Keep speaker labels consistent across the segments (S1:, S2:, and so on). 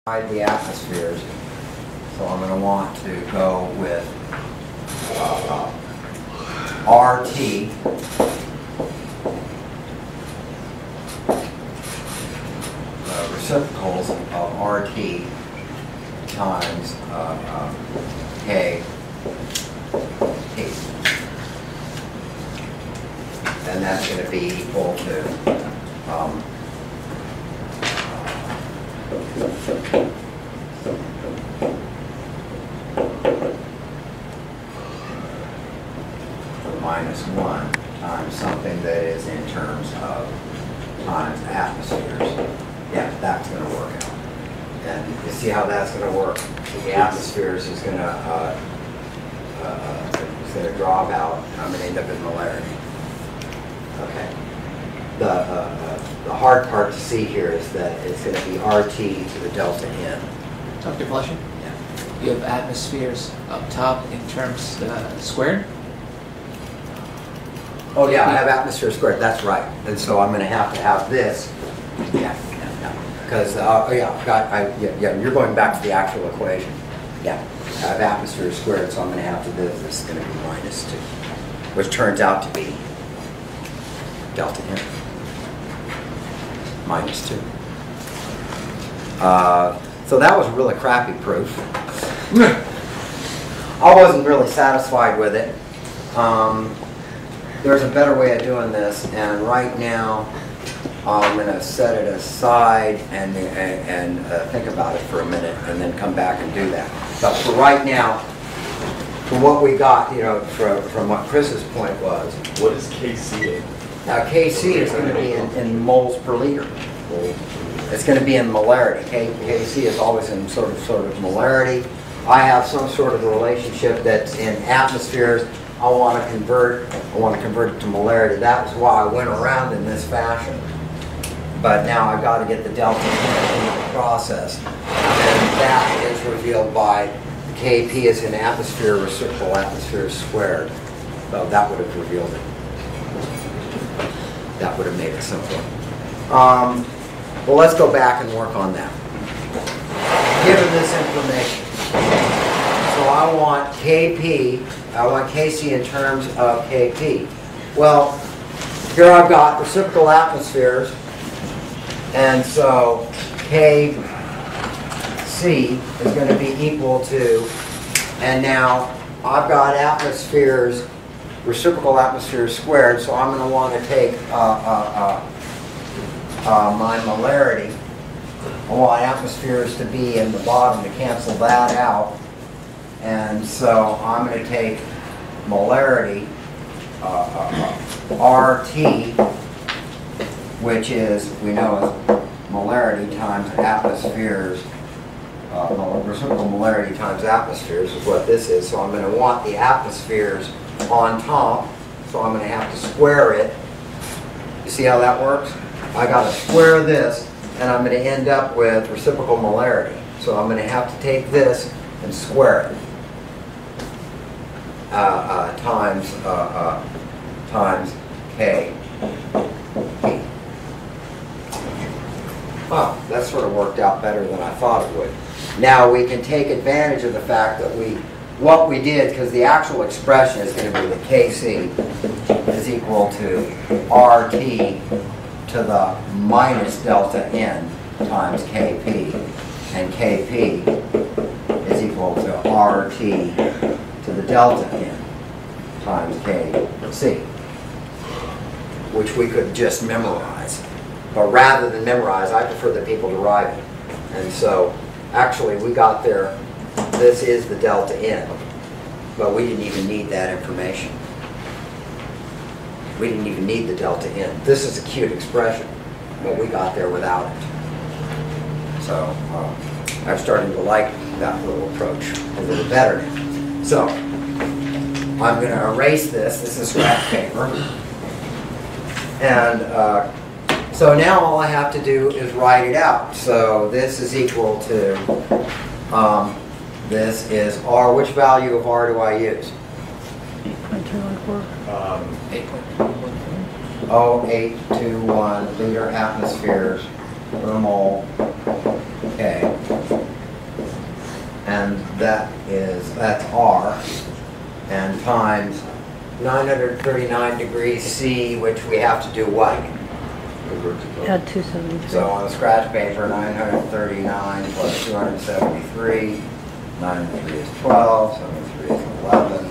S1: the atmospheres, so I'm going to want to go with RT reciprocals of RT times K P, and that's going to be equal to -1 times something that is in terms of times atmospheres. Yeah, that's going to work out. And you see how that's going to work. The atmospheres is going to drop out. I'm going to end up in molarity. Okay. The hard part to see here is that it's going to be RT to the delta N.
S2: Dr. Flushing?
S1: Yeah.
S2: You have atmospheres up top in terms squared?
S1: Oh yeah, I have atmosphere squared. That's right. And so I'm going to have this. Yeah. Because you're going back to the actual equation. Yeah. I have atmosphere squared, so I'm going to have to do this. This is going to be -2, which turns out to be delta N. -2. So that was a really crappy proof. I wasn't really satisfied with it. There's a better way of doing this, and right now I'm going to set it aside and think about it for a minute, and then come back and do that. But for right now, from what we got, you know, from what Chris's point was.
S3: What is KC?
S1: Now KC is going to be in moles per liter. It's going to be in molarity. KC is always in sort of molarity. I have some sort of a relationship that's in atmospheres. I want to convert it to molarity. That was why I went around in this fashion. But now I've got to get the delta into the process. And that is revealed by the Kp is in atmosphere reciprocal atmosphere squared. So that would have revealed it. That would have made it simpler. Well, let's go back and work on that. Given this information, so I want Kp, I want Kc in terms of Kp. Well, here I've got reciprocal atmospheres, and so Kc is going to be equal to, and now I've got atmospheres, reciprocal atmospheres squared, so I'm going to want to take my molarity. I want atmospheres to be in the bottom to cancel that out. And so I'm going to take molarity, RT, which is, we know is molarity times atmospheres, reciprocal molarity times atmospheres is what this is. So I'm going to want the atmospheres on top, so I'm going to have to square it. You see how that works? I got to square this, and I'm going to end up with reciprocal molarity. So I'm going to have to take this and square it. Times K. Wow, that sort of worked out better than I thought it would. Now we can take advantage of the fact that what we did, because the actual expression is going to be the Kc is equal to RT to the minus delta N times Kp, and Kp is equal to RT to the delta N times Kc, which we could just memorize. But rather than memorize, I prefer that people derive it. And so, actually, we got there, this is the delta N, but we didn't even need that information. We didn't even need the delta N. This is a cute expression, but we got there without it. So, I'm starting to like that little approach a little better now. So, I'm going to erase this. This is scratch paper. And so now all I have to do is write it out. So this is equal to, this is R. Which value of R do I use?
S2: 8.214.
S1: 0.821 liter atmospheres per mole. Okay. and that's R, and times 939 degrees C, which we have to do what?
S3: Add 273.
S1: So on the scratch paper, 939 plus 273, 9 and 3 is 12, 7 and 3 is 11,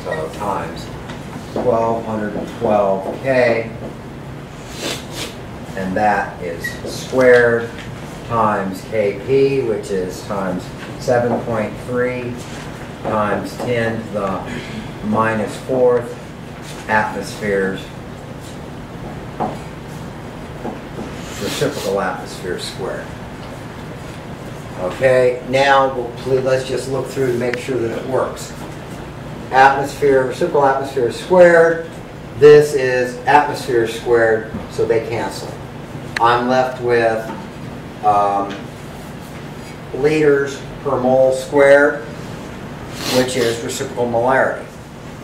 S1: so times 1212K, and that is squared times KP, which is times 7.3 times 10 to the minus 4th atmospheres, reciprocal atmosphere squared. Okay, now let's just look through to make sure that it works. Atmosphere, reciprocal atmosphere squared. This is atmosphere squared, so they cancel. I'm left with liters per mole squared, which is reciprocal molarity,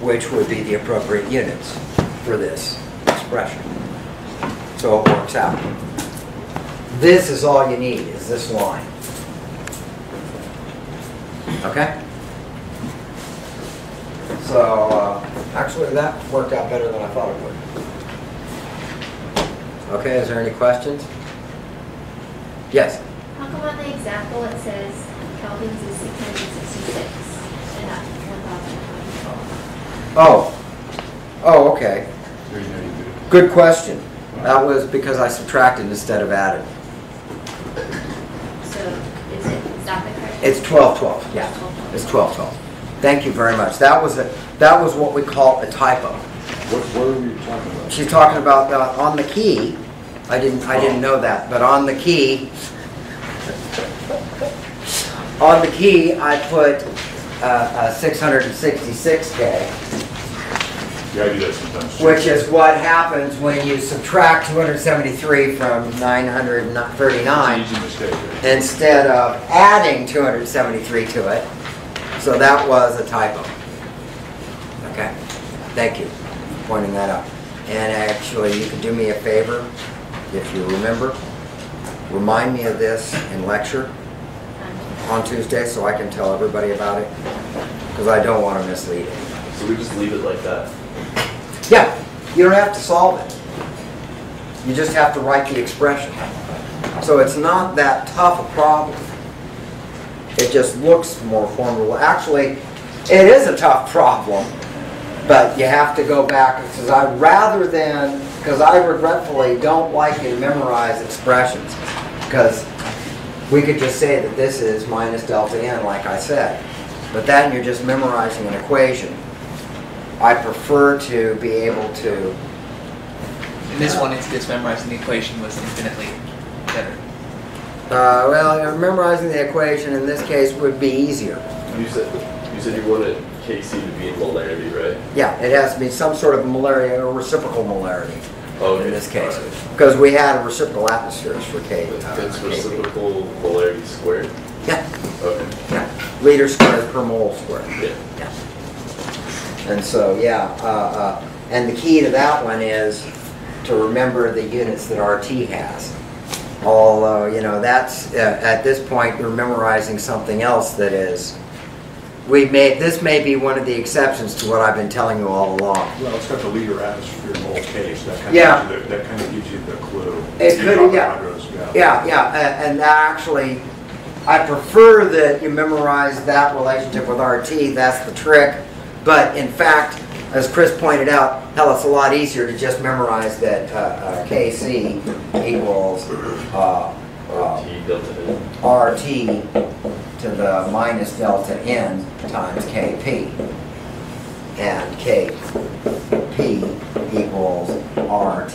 S1: which would be the appropriate units for this expression. So it works out. This is all you need, is this line. Okay? So, actually that worked out better than I thought it would. Okay, is there any questions? Yes?
S4: How come on the example it says Kelvin's is 666 and not 1024?
S1: Oh, okay. Good question. That was because I subtracted instead of added.
S4: So is it exactly correct?
S1: It's 1212. Yeah, it's 1212. Thank you very much. That was what we call a typo.
S5: What are we talking about?
S1: She's talking about on the key. I didn't know that, but on the key, I put 666K.
S5: Yeah, I do that sometimes.
S1: Which is what happens when you subtract 273 from 939
S5: It's an easy mistake. Right?
S1: instead of adding 273 to it. So that was a typo. Okay, thank you for pointing that out. And actually, you could do me a favor, if you remember. Remind me of this in lecture on Tuesday so I can tell everybody about it, because I don't want to mislead it.
S6: So we just leave it like that?
S1: Yeah, you don't have to solve it. You just have to write the expression. So it's not that tough a problem. It just looks more formidable. Actually, it is a tough problem, but you have to go back. Because I regretfully don't like to memorize expressions, because we could just say that this is minus delta n, like I said. But then you're just memorizing an equation. I prefer to be able to...
S2: In this one instance, memorizing the equation was infinitely better.
S1: well, memorizing the equation in this case would be easier.
S6: You said you wanted Kc to be in molarity, right?
S1: Yeah, it has to be some sort of molarity or reciprocal molarity
S6: Okay.
S1: in this case. Because we had reciprocal atmospheres for K.
S6: It's reciprocal molarity squared?
S1: Yeah.
S6: Okay.
S1: Yeah. Liter squared per mole squared.
S6: Yeah.
S1: Yeah. And so, yeah, and the key to that one is to remember the units that RT has. Although, you know, that's, at this point, we're memorizing something else that is, this may be one of the exceptions to what I've been telling you all along.
S5: Well, it's got the liter atmosphere mole case. That kind
S1: Yeah.
S5: of that kind of gives you the clue.
S1: It could, yeah. Yeah, and actually, I prefer that you memorize that relationship with RT, that's the trick. But in fact, as Chris pointed out, hell, it's a lot easier to just memorize that Kc equals
S6: T delta n.
S1: RT to the minus delta n times Kp. And Kp equals RT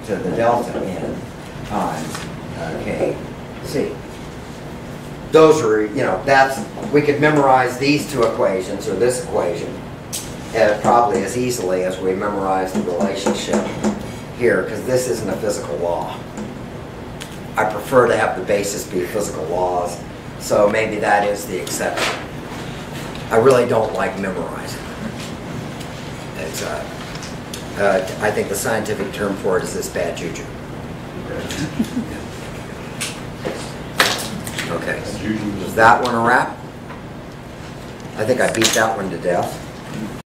S1: to the delta n times Kc. Those are, you know, we could memorize these two equations or this equation probably as easily as we memorize the relationship here, because this isn't a physical law. I prefer to have the basis be physical laws, so maybe that is the exception. I really don't like memorizing. It's, I think the scientific term for it is this bad juju. Okay,
S5: That's usually
S1: is that one a wrap? I think I beat that one to death.